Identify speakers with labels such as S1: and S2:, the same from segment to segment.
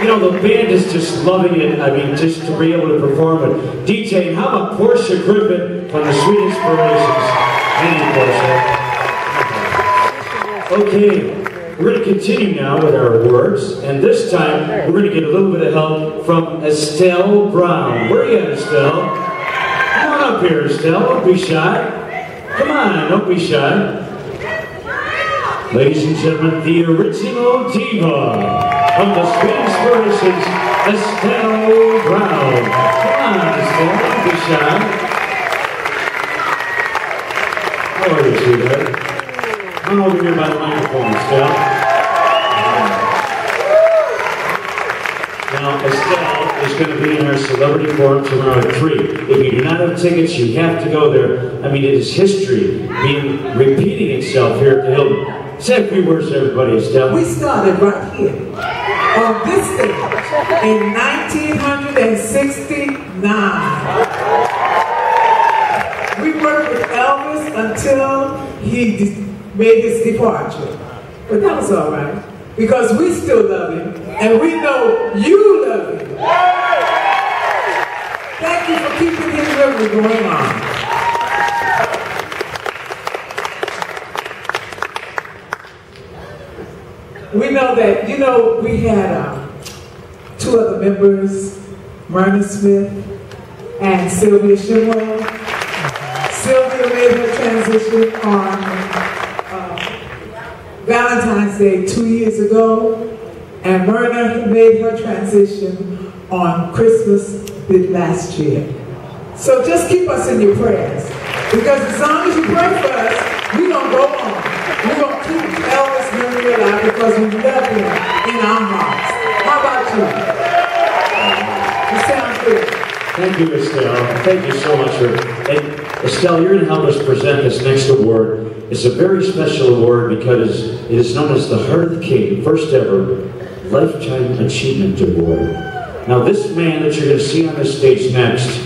S1: You know, the band is just loving it. I mean, just to be able to perform it. DJ, how about Portia Griffin from the Sweet Inspirations? Thank you, Portia. Okay, we're going to continue now with our awards, and this time we're going to get a little bit of help from Estelle Brown. Where are you at, Estelle? Come on up here, Estelle. Don't be shy. Come on, don't be shy. Ladies and gentlemen, the original diva from the Sweet Inspirations, Estelle Brown. Come on, Estelle, don't be shy. How are you, sweetheart? Come over here by the microphone, Estelle. Now, Estelle is going to be in our Celebrity Forum tomorrow at 3. If you do not have tickets, you have to go there. I mean, it is history repeating itself here at the Hilton. Say a few words to everybody, Estelle.
S2: We started right here, on this stage, in 1969. We worked with Elvis until he made his departure. But that was all right, because we still love him, and we know you love him. Thank you for keeping his river going on. We know that, you know, we had 2 other members, Myrna Smith and Sylvia Shimwell. Sylvia made her transition on Valentine's Day 2 years ago, and Myrna made her transition on Christmas last year. So just keep us in your prayers, because as long as you pray for us, we're going to go on. We're going to keep Elvis memory alive because we love him in our hearts. How about you? You sound good.
S1: Thank you, Estelle. Thank you so much for. And Estelle, you're going to help us present this next award. It's a very special award because it is known as the Heart of the King, first ever Lifetime Achievement Award. Now, this man that you're going to see on the stage next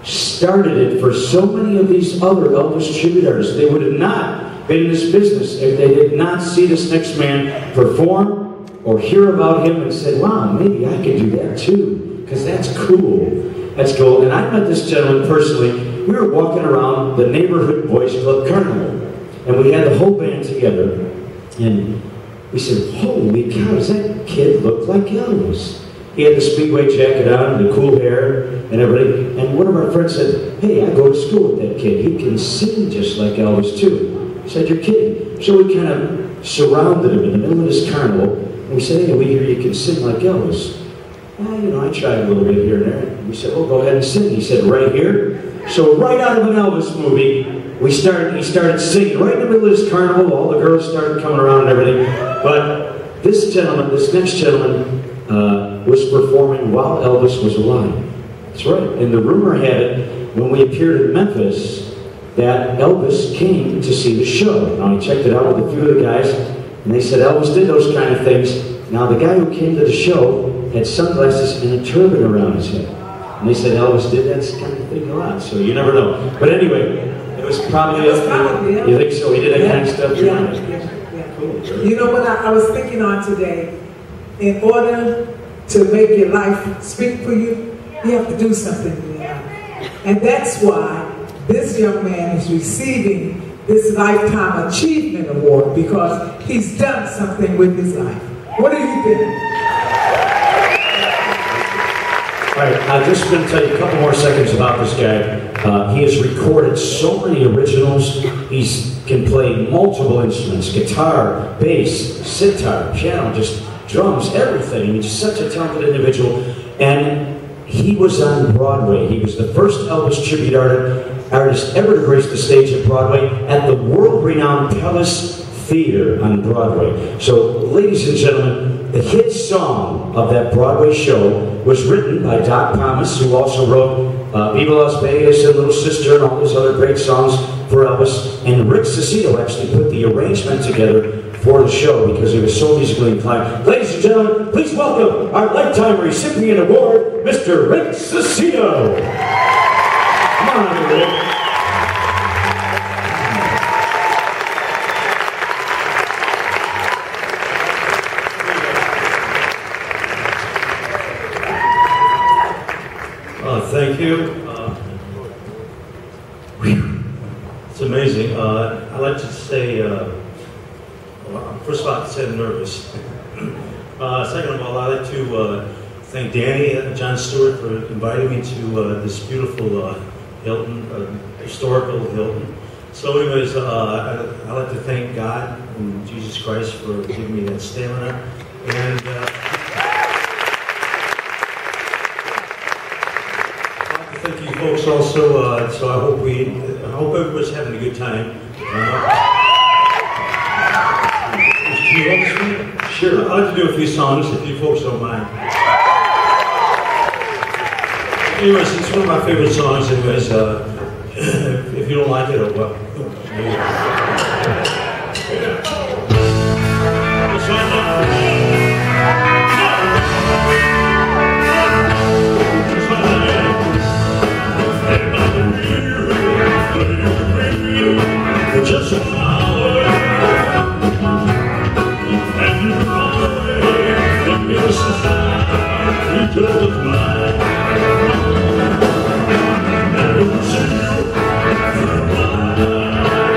S1: started it for so many of these other Elvis tribute artists. They would have not been in this business if they did not see this next man perform or hear about him and said, wow, maybe I could do that too, because that's cool. That's cool. And I met this gentleman personally. We were walking around the neighborhood boys club carnival, and we had the whole band together, and we said, holy cow, does that kid look like Elvis? He had the Speedway jacket on and the cool hair and everything. And one of our friends said, hey, I go to school with that kid. He can sing just like Elvis too. I said, you're kidding. So we kind of surrounded him in the middle of this carnival, and we said, hey, we hear you can sing like Elvis. Well, you know, I tried a little bit here and there. And we said, well, go ahead and sing. He said, right here? So right out of an Elvis movie, he started singing right in the middle of this carnival. All the girls started coming around and everything. But this gentleman, this next gentleman, was performing while Elvis was alive. That's right. And the rumor had it, when we appeared in Memphis, that Elvis came to see the show. Now, he checked it out with a few of the guys, and they said Elvis did those kind of things. Now, the guy who came to the show had sunglasses and a turban around his head. And they said Elvis did that kind of thing a lot, so you never know. But anyway, it was probably... You think so? He did that kind of stuff?
S2: Yeah. Cool. You know what I was thinking on today? In order to make your life speak for you, you have to do something in your life. And that's why this young man is receiving this Lifetime Achievement Award, because he's done something with his life. What do you think?
S1: All right, I'm just going to tell you a couple more seconds about this guy. He has recorded so many originals. He can play multiple instruments, guitar, bass, sitar, piano, just drums, everything. He's such a talented individual. And he was on Broadway. He was the first Elvis tribute artist ever to grace the stage at Broadway at the world-renowned Palace Theater on Broadway. So, ladies and gentlemen, the hit song of that Broadway show was written by Doc Thomas, who also wrote Viva Las Vegas and Little Sister and all those other great songs for Elvis. And Rick Cicito actually put the arrangement together for the show because he was so musically inclined. Ladies and gentlemen, please welcome our Lifetime Recipient Award, Mr. Rick Cicito. Come on, Rick.
S3: Thank you. It's amazing. I'd like to say, well, first of all, I say I'm nervous. Second of all, I'd like to thank Danny and John Stewart for inviting me to this beautiful Hilton, historical Hilton. So anyways, I'd like to thank God and Jesus Christ for giving me that stamina. And thank you folks also, so I hope everybody's having a good time. Sure, I'd like to do a few songs if you folks don't mind. Anyways, it's one of my favorite songs anyways. If you don't like it, oh well. Just an hour, and you're away, and you're sad, you don't mind. And you'll see you for a while, say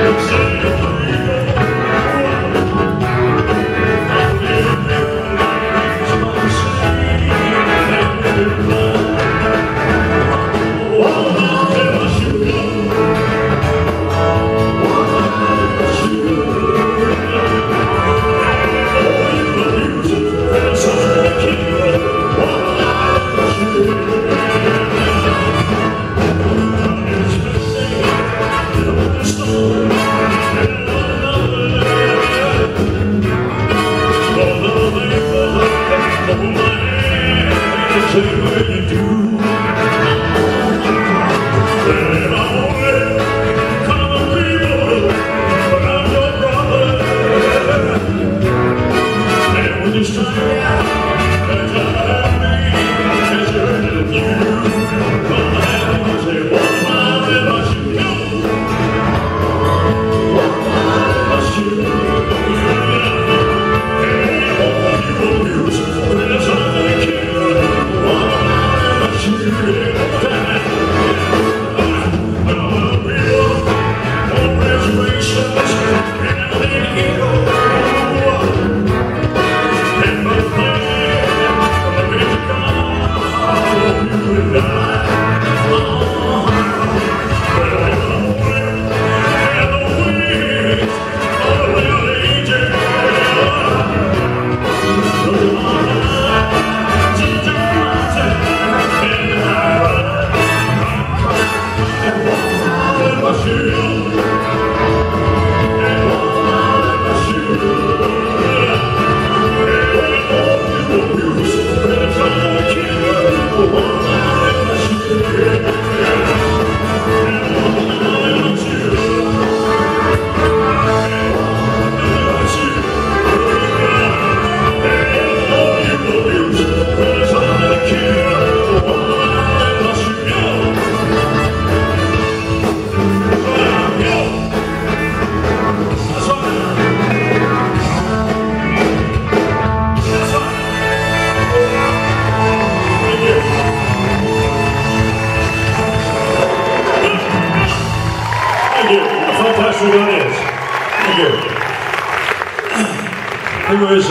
S3: anyways, I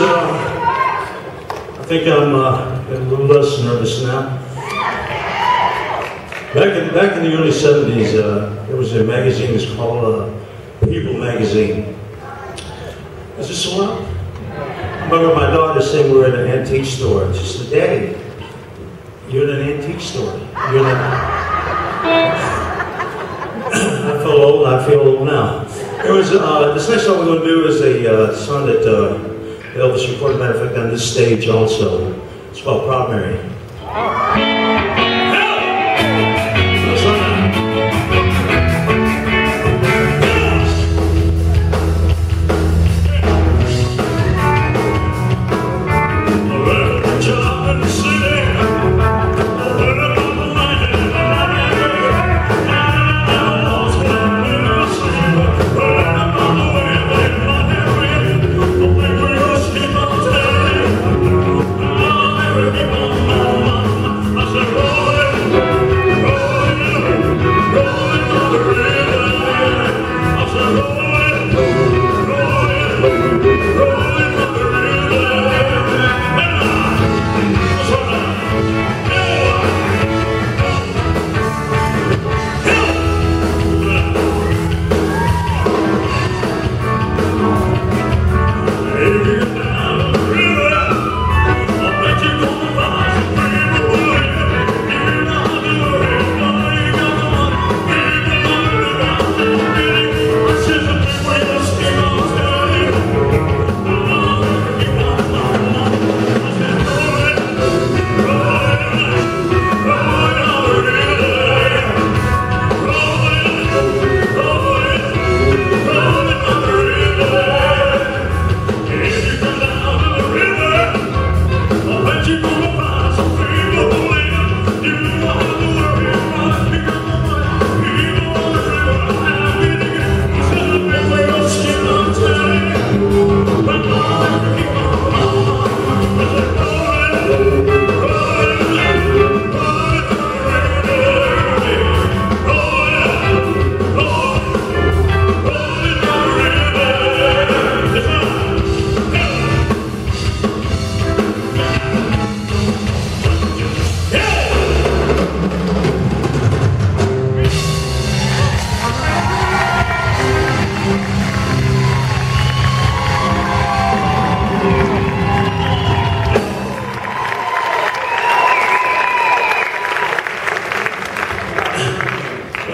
S3: think I'm a little less nervous now. Back in the early 70s, there was a magazine, it was called People Magazine. Is this so loud? I remember my daughter saying we were at an antique store. She said, "Daddy, you're in an antique store. You're in I feel old, I feel old now. Anyways, this next song we're going to do is a song that Elvis recorded, matter of fact, on this stage also. It's called Proud Mary.
S4: I said,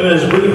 S3: And as we